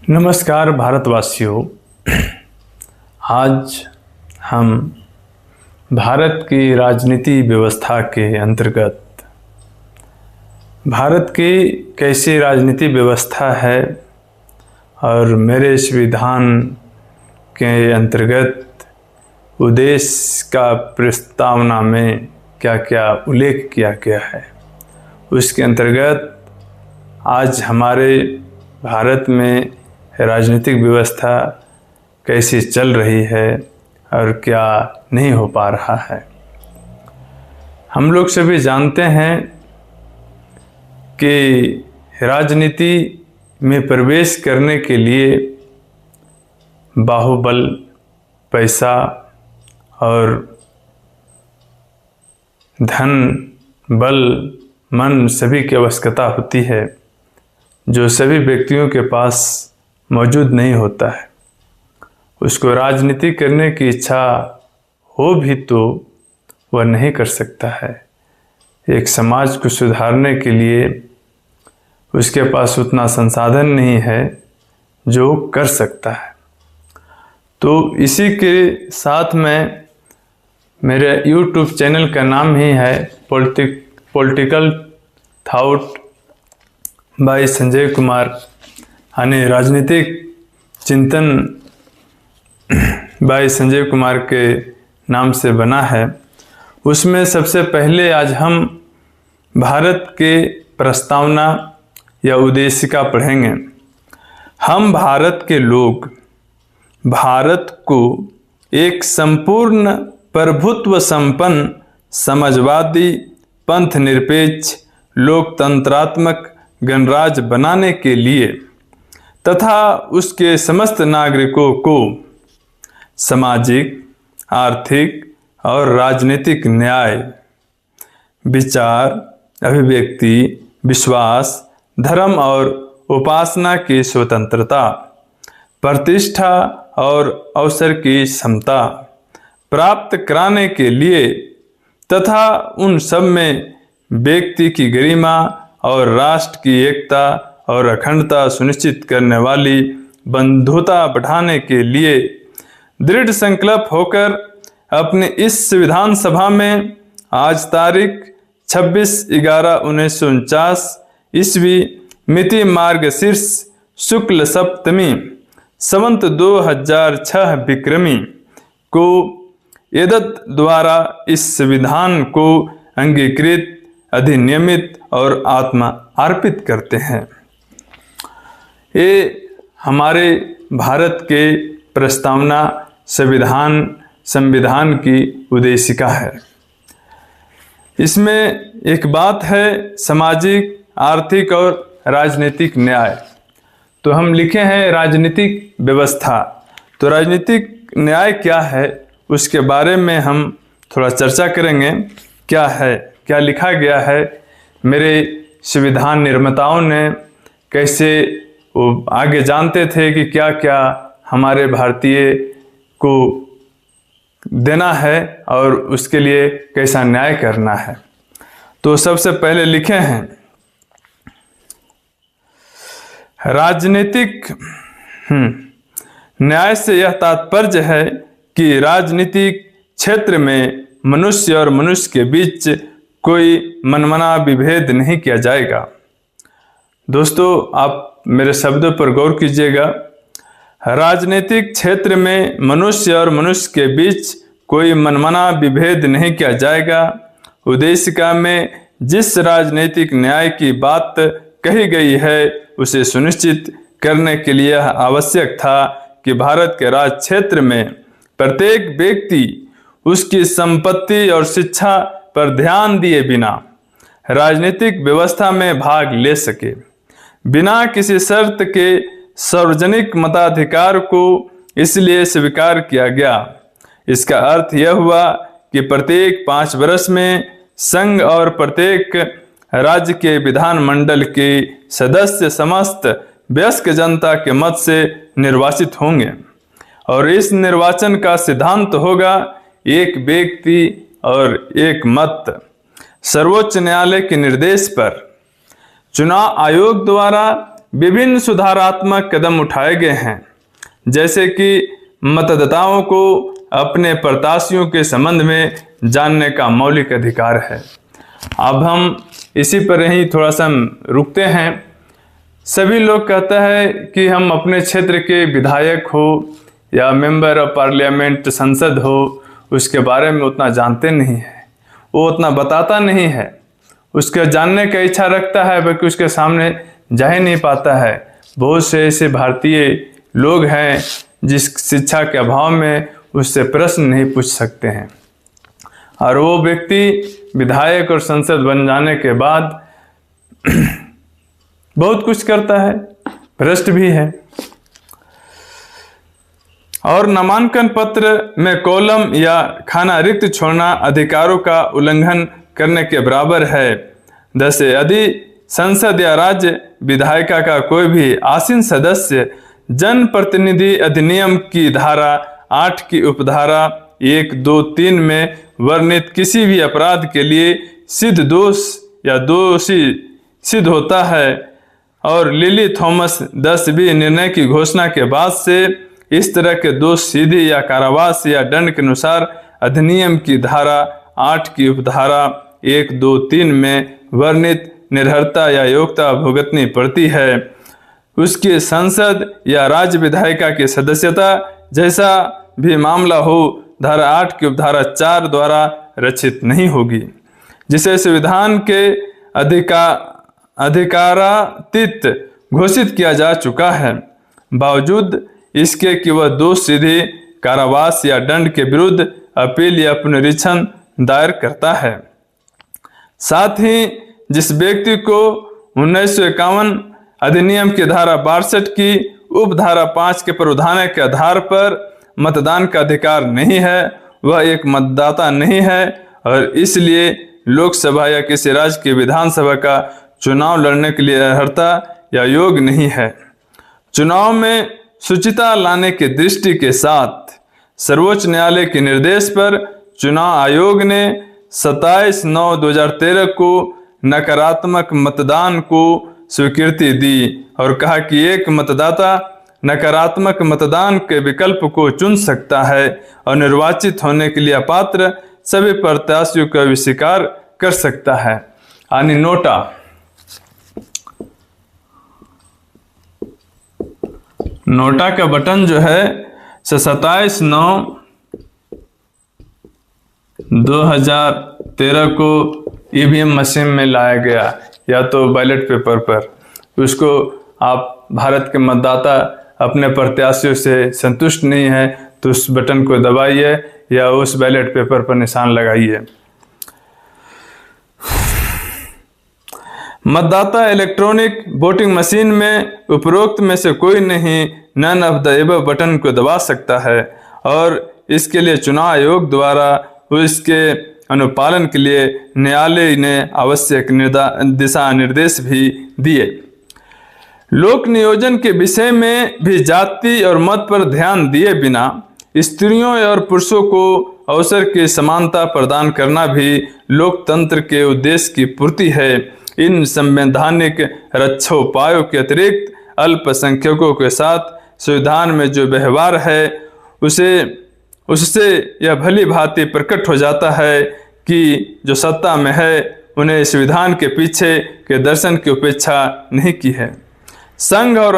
नमस्कार भारतवासियों। आज हम भारत की राजनीति व्यवस्था के अंतर्गत भारत की कैसी राजनीति व्यवस्था है और मेरे संविधान के अंतर्गत उद्देश्य का प्रस्तावना में क्या क्या उल्लेख किया गया है, उसके अंतर्गत आज हमारे भारत में राजनीतिक व्यवस्था कैसी चल रही है और क्या नहीं हो पा रहा है। हम लोग सभी जानते हैं कि राजनीति में प्रवेश करने के लिए बाहुबल, पैसा और धन, बल, मन सभी की आवश्यकता होती है, जो सभी व्यक्तियों के पास मौजूद नहीं होता है। उसको राजनीति करने की इच्छा हो भी तो वह नहीं कर सकता है। एक समाज को सुधारने के लिए उसके पास उतना संसाधन नहीं है जो कर सकता है। तो इसी के साथ में मेरे YouTube चैनल का नाम ही है political thought bye Sanjay Kumar, यानी राजनीतिक चिंतन बाय संजय कुमार के नाम से बना है। उसमें सबसे पहले आज हम भारत के प्रस्तावना या उद्देशिका पढ़ेंगे। हम भारत के लोग भारत को एक संपूर्ण प्रभुत्व संपन्न समाजवादी पंथ निरपेक्ष लोकतंत्रात्मक गणराज्य बनाने के लिए तथा उसके समस्त नागरिकों को सामाजिक, आर्थिक और राजनीतिक न्याय, विचार, अभिव्यक्ति, विश्वास, धर्म और उपासना की स्वतंत्रता, प्रतिष्ठा और अवसर की समता प्राप्त कराने के लिए तथा उन सब में व्यक्ति की गरिमा और राष्ट्र की एकता और अखंडता सुनिश्चित करने वाली बंधुता बढ़ाने के लिए दृढ़ संकल्प होकर अपने इस संविधान सभा में आज तारीख 26/11/1949 ईस्वी मिति मार्गशीर्ष शुक्ल सप्तमी संवत 2006 विक्रमी को एतद द्वारा इस संविधान को अंगीकृत, अधिनियमित और आत्मा अर्पित करते हैं। ये हमारे भारत के प्रस्तावना संविधान की उद्देशिका है। इसमें एक बात है सामाजिक, आर्थिक और राजनीतिक न्याय। तो हम लिखे हैं राजनीतिक व्यवस्था। तो राजनीतिक न्याय क्या है उसके बारे में हम थोड़ा चर्चा करेंगे। क्या है, क्या लिखा गया है, मेरे संविधान निर्माताओं ने कैसे वो आगे जानते थे कि क्या क्या हमारे भारतीय को देना है और उसके लिए कैसा न्याय करना है। तो सबसे पहले लिखे हैं राजनीतिक न्याय से यह तात्पर्य है कि राजनीतिक क्षेत्र में मनुष्य और मनुष्य के बीच कोई मनमाना विभेद नहीं किया जाएगा। दोस्तों, आप मेरे शब्दों पर गौर कीजिएगा। राजनीतिक क्षेत्र में मनुष्य और मनुष्य के बीच कोई मनमाना विभेद नहीं किया जाएगा। उद्देशिका में जिस राजनीतिक न्याय की बात कही गई है उसे सुनिश्चित करने के लिए आवश्यक था कि भारत के राज क्षेत्र में प्रत्येक व्यक्ति उसकी संपत्ति और शिक्षा पर ध्यान दिए बिना राजनीतिक व्यवस्था में भाग ले सके। बिना किसी शर्त के सार्वजनिक मताधिकार को इसलिए स्वीकार किया गया। इसका अर्थ यह हुआ कि प्रत्येक 5 वर्ष में संघ और प्रत्येक राज्य के विधानमंडल के सदस्य समस्त वयस्क जनता के मत से निर्वाचित होंगे और इस निर्वाचन का सिद्धांत होगा एक व्यक्ति और एक मत। सर्वोच्च न्यायालय के निर्देश पर चुनाव आयोग द्वारा विभिन्न सुधारात्मक कदम उठाए गए हैं, जैसे कि मतदाताओं को अपने प्रत्याशियों के संबंध में जानने का मौलिक अधिकार है। अब हम इसी पर ही थोड़ा सा रुकते हैं। सभी लोग कहते हैं कि हम अपने क्षेत्र के विधायक हो या मेंबर ऑफ पार्लियामेंट संसद हो, उसके बारे में उतना जानते नहीं है, वो उतना बताता नहीं है, उसके जानने का इच्छा रखता है, बल्कि उसके सामने जा ही नहीं पाता है। बहुत से ऐसे भारतीय लोग हैं जिस शिक्षा के अभाव में उससे प्रश्न नहीं पूछ सकते हैं, और वो व्यक्ति विधायक और संसद बन जाने के बाद बहुत कुछ करता है, भ्रष्ट भी है। और नामांकन पत्र में कॉलम या खाना रिक्त छोड़ना अधिकारों का उल्लंघन करने के बराबर है। जैसे यदि संसद या राज्य विधायिका का कोई भी आसीन सदस्य जन प्रतिनिधि अधिनियम की धारा 8 की उपधारा 1, 2, 3 में वर्णित किसी भी अपराध के लिए सिद्ध दोष या दोषी सिद्ध होता है और लिली थॉमस 10B निर्णय की घोषणा के बाद से इस तरह के दोष सीधी या कारावास या दंड के अनुसार अधिनियम की धारा 8 की उपधारा 1, 2, 3 में वर्णित निर्भरता या योग्यता भुगतनी पड़ती है। उसकी संसद या राज्य विधायिका की सदस्यता जैसा भी मामला हो धारा 8 की उपधारा 4 द्वारा रक्षित नहीं होगी, जिसे संविधान के अधिकारातीत घोषित किया जा चुका है, बावजूद इसके कि वह दोष सीधे कारावास या दंड के विरुद्ध अपील या पुनरीक्षण दायर करता है। साथ ही जिस व्यक्ति को 1951 अधिनियम की धारा 62 की उपधारा 5 के प्रावधान के आधार पर मतदान का अधिकार नहीं है, वह एक मतदाता नहीं है और इसलिए लोकसभा या किसी राज्य की विधानसभा का चुनाव लड़ने के लिए अर्हता या योग्य नहीं है। चुनाव में शुचिता लाने की दृष्टि के साथ सर्वोच्च न्यायालय के निर्देश पर चुनाव आयोग ने 27/9/2013 को नकारात्मक मतदान को स्वीकृति दी और कहा कि एक मतदाता नकारात्मक मतदान के विकल्प को चुन सकता है और निर्वाचित होने के लिए अपात्र सभी प्रत्याशियों का स्वीकार कर सकता है। यानी नोटा का बटन जो है 27/9/2013 को ईवीएम मशीन में लाया गया या तो बैलेट पेपर पर। उसको आप भारत के मतदाता अपने प्रत्याशियों से संतुष्ट नहीं है तो उस बटन को दबाइए या उस बैलेट पेपर पर निशान लगाइए। मतदाता इलेक्ट्रॉनिक वोटिंग मशीन में उपरोक्त में से कोई नहीं none of the above button को दबा सकता है और इसके लिए चुनाव आयोग द्वारा उसके अनुपालन के लिए न्यायालय ने आवश्यक दिशा निर्देश भी दिए। लोक नियोजन के विषय में भी जाति और मत पर ध्यान दिए बिना स्त्रियों और पुरुषों को अवसर की समानता प्रदान करना भी लोकतंत्र के उद्देश्य की पूर्ति है। इन संवैधानिक रक्षोपायों के अतिरिक्त अल्पसंख्यकों के साथ संविधान में जो व्यवहार है उससे यह भली भांति प्रकट हो जाता है कि जो सत्ता में है उन्हें संविधान के पीछे के दर्शन की उपेक्षा नहीं की है। संघ और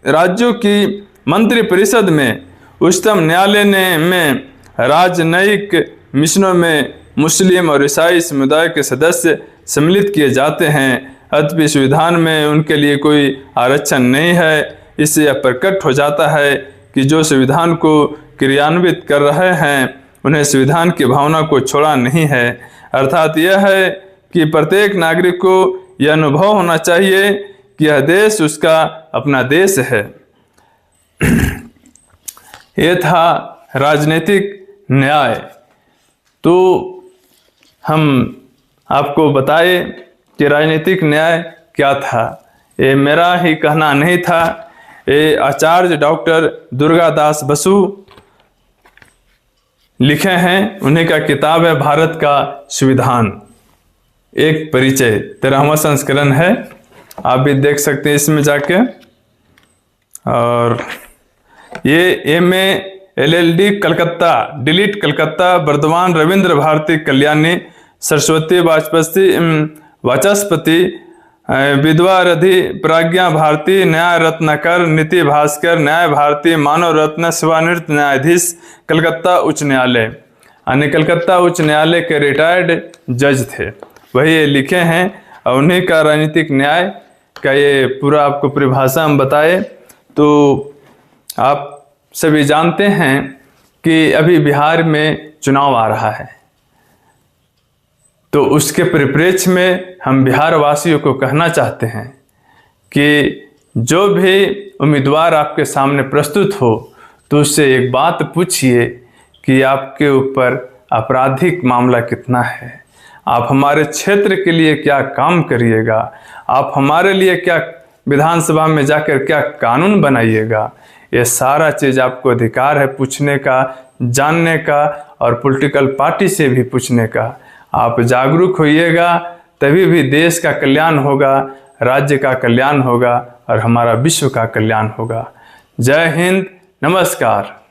राज्यों की मंत्रिपरिषद में उच्चतम न्यायालय में राजनयिक मिशनों में मुस्लिम और ईसाई समुदाय के सदस्य सम्मिलित किए जाते हैं। अतः संविधान में उनके लिए कोई आरक्षण नहीं है। इससे यह प्रकट हो जाता है कि जो संविधान को क्रियान्वित कर रहे हैं उन्हें संविधान की भावना को छोड़ा नहीं है। अर्थात यह है कि प्रत्येक नागरिक को यह अनुभव होना चाहिए कि यह देश उसका अपना देश है। यह था राजनीतिक न्याय। तो हम आपको बताए कि राजनीतिक न्याय क्या था। ये मेरा ही कहना नहीं था, ये आचार्य डॉक्टर दुर्गादास बसु लिखे हैं। उन्हीं का किताब है भारत का संविधान एक परिचय, 13वां संस्करण है। आप भी देख सकते हैं इसमें जाके। और ये MA LLD Calcutta, DLitt Calcutta, Bardhaman Rabindra Bharati Kalyani, Saraswati Vachaspati, विधवा रधि प्रज्ञा भारती, न्याय रत्नाकर, नीति भास्कर, न्याय भारती, मानव रत्न, सेवानिवृत्त न्यायाधीश, कलकत्ता उच्च न्यायालय। यानी कलकत्ता उच्च न्यायालय के रिटायर्ड जज थे, वही ये लिखे हैं। और उन्हीं का राजनीतिक न्याय का ये पूरा आपको परिभाषा हम बताए। तो आप सभी जानते हैं कि अभी बिहार में चुनाव आ रहा है, तो उसके परिप्रेक्ष्य में हम बिहार वासियों को कहना चाहते हैं कि जो भी उम्मीदवार आपके सामने प्रस्तुत हो तो उससे एक बात पूछिए कि आपके ऊपर आपराधिक मामला कितना है, आप हमारे क्षेत्र के लिए क्या काम करिएगा, आप हमारे लिए क्या विधानसभा में जाकर क्या कानून बनाइएगा। ये सारा चीज़ आपको अधिकार है पूछने का, जानने का, और पॉलिटिकल पार्टी से भी पूछने का। आप जागरूक होइएगा, तभी भी देश का कल्याण होगा, राज्य का कल्याण होगा और हमारा विश्व का कल्याण होगा। जय हिंद, नमस्कार।